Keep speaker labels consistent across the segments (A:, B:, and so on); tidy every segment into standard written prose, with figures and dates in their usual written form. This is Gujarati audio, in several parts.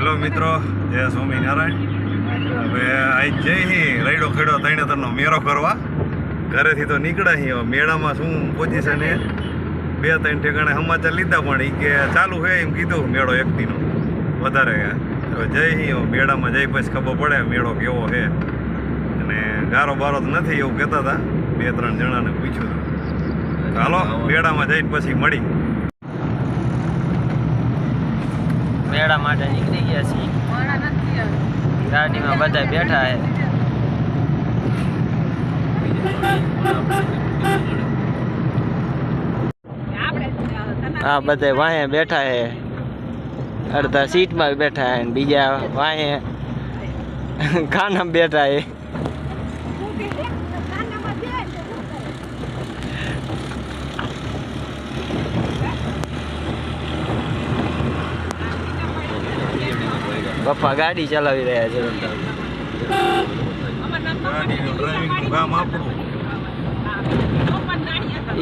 A: हेलो मित्रों, जय स्वामीनारायण। હવે આજ જઈ રઈડો ખેડો તૈણેતરનો મેળો કરવા ઘરેથી તો નીકળ્યા છીએ। મેળામાં શું પોઝિશન છે, 2-3 ઠેકાણે સમાચાર લીધા પણ એ કે ચાલુ છે એમ કીધું મેળો એક દીનો વધારે। હવે જઈ મેળામાં જઈ પછી ખબર પડે મેળો કેવો છે। અને ગારો બારો તો નથી એવું કહેતા હતા, 2-3 જણાને પૂછ્યું હતું। ચાલો મેળામાં જઈને પછી મળી।
B: મેળા માટે નીકળી ગયા છીએ। ગાડીમાં બધા બેઠા છે। હા બધા વાહે બેઠા છે, અડધા સીટમાં બેઠા છે, બીજા વાહે ખાનામાં બેઠા છે। પપ્પા ગાડી ચલાવી રહ્યા છે।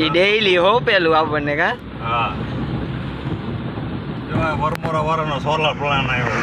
B: એ ડેઈલી હો પેલું આપણને કા
A: વરમોરા વાળાનો સોલાર પ્લાન આવ્યો।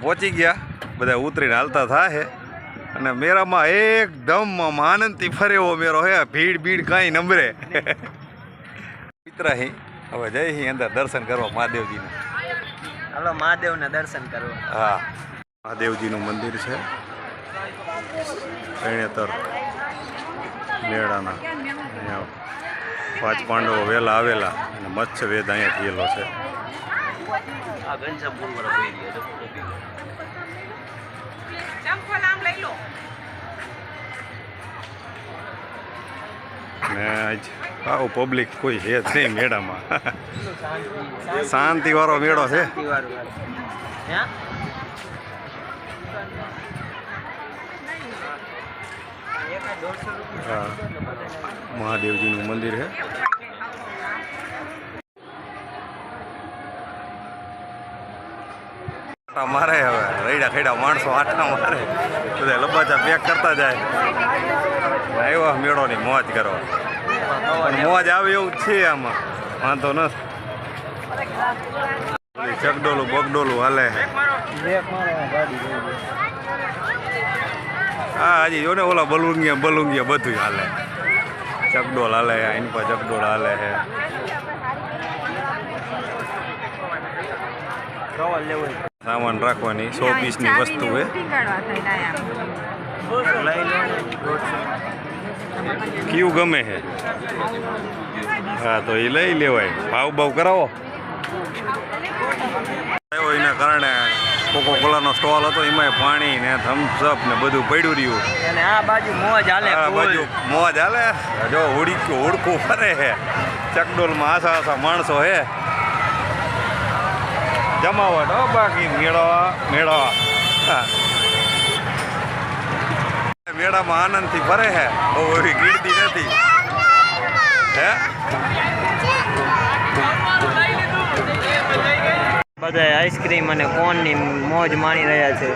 A: પહોંચી ગયા, બધા ઉતરીને હાલતા થાય અને મેળામાં એકદમ આનંદથી ફરે એવો મેળો હે। ભીડ ભીડ કાંઈ નંબરે મિત્ર હી હવે જઈ હી અંદર દર્શન કરવા મહાદેવજીને।
B: હાલો મહાદેવના દર્શન કરવા।
A: હા, મહાદેવજીનું મંદિર છે તરણેતર મેળાના। અહીંયા 5 પાંડવો વહેલા આવેલા અને મત્સ્ય વેદ અહીંયા થયેલો છે। ને આજ આવું પબ્લિક કોઈ છે જ નહીં મેળામાં। શાંતિ વાળો મેળો છે। હા, મહાદેવજીનું મંદિર છે। મારે હવે રૈડા ખેડા માણસો આટલા મારે બધા લબાચા પેક કરતા જાય। આવ્યો મેળોની મોજ કરવા। પણ મોજ આવે એવું જ છે આમાં, વાંધો નથી. ચકડોલું બગડોલું હાલે છે. હા હજી જો ને ઓલા બલુંગિયા બધું હાલે. ચકડોળ હાલે એની પર ચકડોળ હાલે છે. સામાન રાખવાની 100 પીસની વસ્તુ છે. કયું ગમે છે? હા તો એ લઈ લેવાય. ભાવ કરાવો. એના કારણે કોકો કોલાનો સ્ટોલ હતો, એમાં પાણી ને થમ્સઅપ ને બધું પડ્યું રહ્યું.
B: અને આ બાજુ મોજ હાલે.
A: આ બાજુ મોજ હાલે. જો હુડકું ફરે છે ચકડોલમાં. આસા માણસો હે. જમાવટ હો, બાકી મેળવા મેળામાં આનંદથી ફરે છે. બહુ એવી ગીરદી નથી હે.
B: બધા આઈસ્ક્રીમ અને કોનની મોજ માણી રહ્યા છે.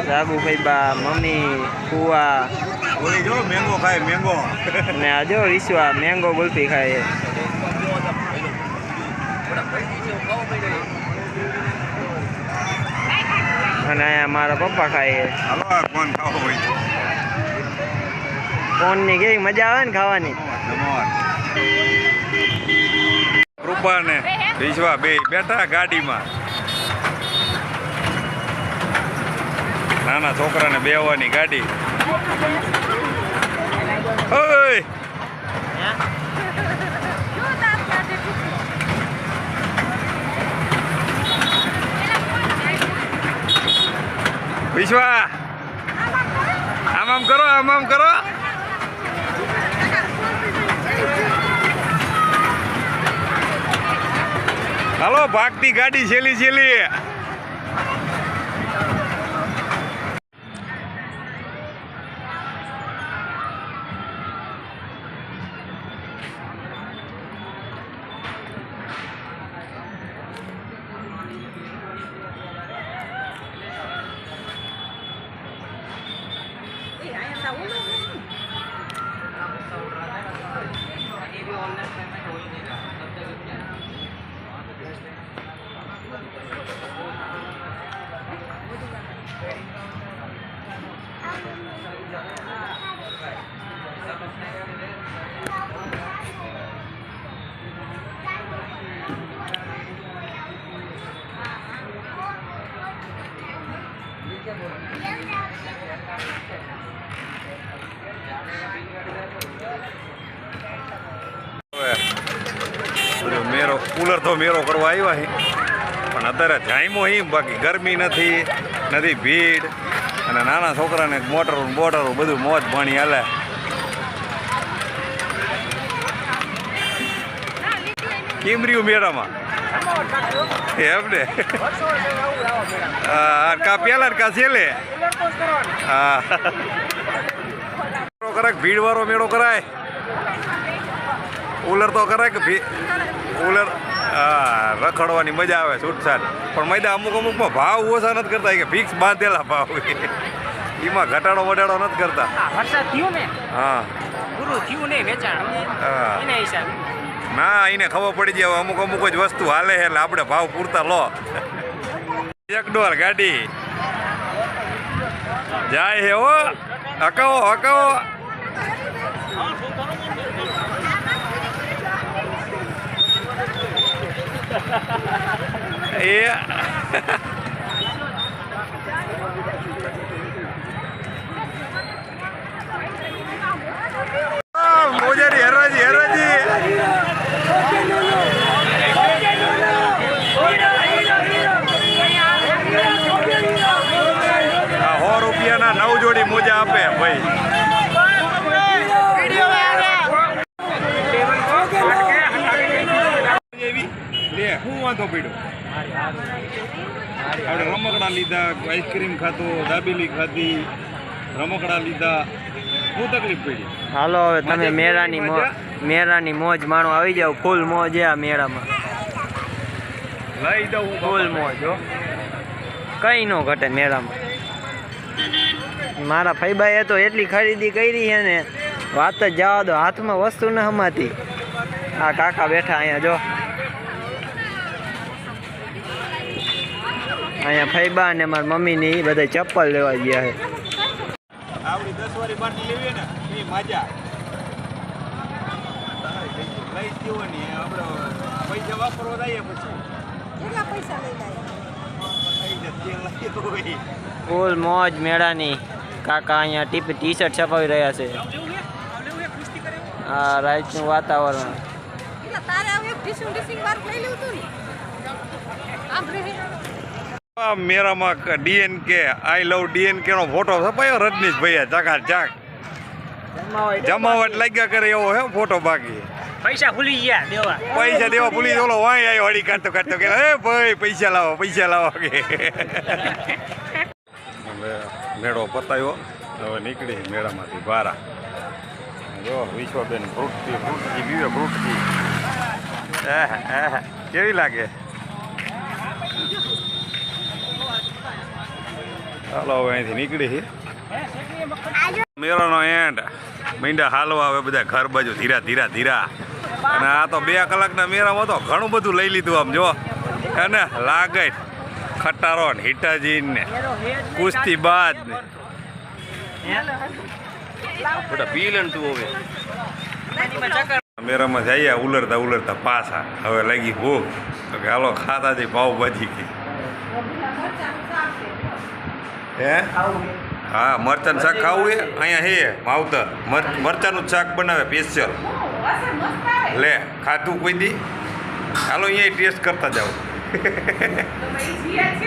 B: સાબુભાઈ બા, મમ્મી, ફુવા
A: ઓલી જો મેંગો ખાય, મેંગો.
B: અને આ જો વિશ્વા મેંગો ગુલ્ફી ખાય. અને અહીંયા મારા પપ્પા ખાય.
A: હાલો કોણ ખાવો હોય?
B: કોનની કેવી મજા આવે ને ખાવાની.
A: કૃપા ને વિશ્વા બે બેઠા ગાડીમાં. નાના છોકરાને બેહવાની ગાડી. ઓય વિશ્વા આમ કરો, આમ કરો. હાલો ભાગતી ગાડી છેલી. કુલર તો મેરો કરવા આવ્યા છે, પણ અત્યારે જામ્યો હી. બાકી ગરમી નથી ભીડ, અને નાના છોકરાને મોટરો બધું મોજ પાણી હાલે. કેમ રહ્યું મેળામાં એમ ને? કા પેલા કા છેલ્લે? હા કરાય ભીડ વાળો મેળો કરાય. કુલર તો કરાય કે કુલર. હા રખડવાની મજા આવે છૂટછાટ. પણ મજા અમુકમાં ભાવ ઓછા નથી કરતા કે ફિક્સ બાંધેલા ભાવ. એમાં ઘટાડો વટાડો નથી કરતા. હા ના એને ખબર પડી જાય અમુક જ વસ્તુ હાલે છે એટલે આપણે ભાવ પૂરતા લો. ચકડોળ ગાડી જાય હે. હો હકાવો. એ મોજારી હરાજી ₹100 9 જોડી મોજા આપે ભાઈ. શું વાંધો પડ્યો? આપણે રમકડા લીધા, આઈસ્ક્રીમ ખાતો, દાબેલી ખાધી, રમકડા લીધા. શું તકલીફ પડી?
B: હાલો હવે તમે મેળાની મોજ માણો. આવી જાવ. ફૂલ મોજ આ મેળામાં.
A: લઈ દઉં
B: ફૂલ મોજ હો, કઈ નો ઘટે મેળામાં. મારા ફઈબાએ તો એટલી ખરીદી કરી છે ને વાત જ જવા દો, હાથમાં વસ્તુ ન હમાતી. આ કાકા બેઠા અહીંયા જો. અહીંયા ફૈબા અને મારી મમ્મીની બધા ચપ્પલ લેવા ગયા છે.
A: આપણી 10 વાળી બાટલી લેવી ને એ મજા લઈ દેવાની. આપણે પૈસા વાપરવા જઈએ પછી
C: કેટલા પૈસા લઈ જાય?
B: ફૂલ મોજ મેળાની. કાકા અહીંયા ટી શર્ટ છપાવી રહ્યા છે. આ રાતનું વાતાવરણ.
C: એટલે તારે હવે એક ડીસિંગ વાળું લઈ લેવું તું ને. આપણે
A: આ મેરામાં ડીએનકે આઈ લવ ડીએનકે નો ફોટો છપાયો રજનીશ ભૈયા ચકાચક જમાવટ લાગ્યા કરે એવો હે ફોટો. બાકી
D: પૈસા ભૂલી ગયા દેવા.
A: પૈસા દેવા ભૂલી ઓલો વાય આવ્યો હળી કાઢતો કાઢતો કે હે ભાઈ પૈસા લાવો કે હવે મેળો પતાવ્યો. હવે નીકળી મેળામાંથી બારા. જો વિશ્વબેન ફ્રૂટથી પીવે ફ્રૂટથી. કેવી લાગે? ચાલો હવે અહીંથી નીકળી. મેળાનો એન્ડ મીંડા હાલવા આવે બધા ઘર બાજુ ધીરા. અને આ તો 2 કલાકના મેળામાં તો ઘણું બધું લઈ લીધું આમ જો. અને લાગટ ખટારો ને હિટાજી ને કુસ્તીબાજ ને બધા પી લે તું. હવે મેળામાં જઈએ ઉલરતા પાછા. હવે લાગી ભૂખ તો કે હાલો ખાતા જઈ પાવભાજી કી. હે હા મરચાનું શાક ખાવું હે? અહીંયા હે માવતર મરચાનું જ શાક બનાવે સ્પેશિયલ. લે ખાધું કોઈ દી? હાલો અહીંયા ટેસ્ટ કરતા જાઓ.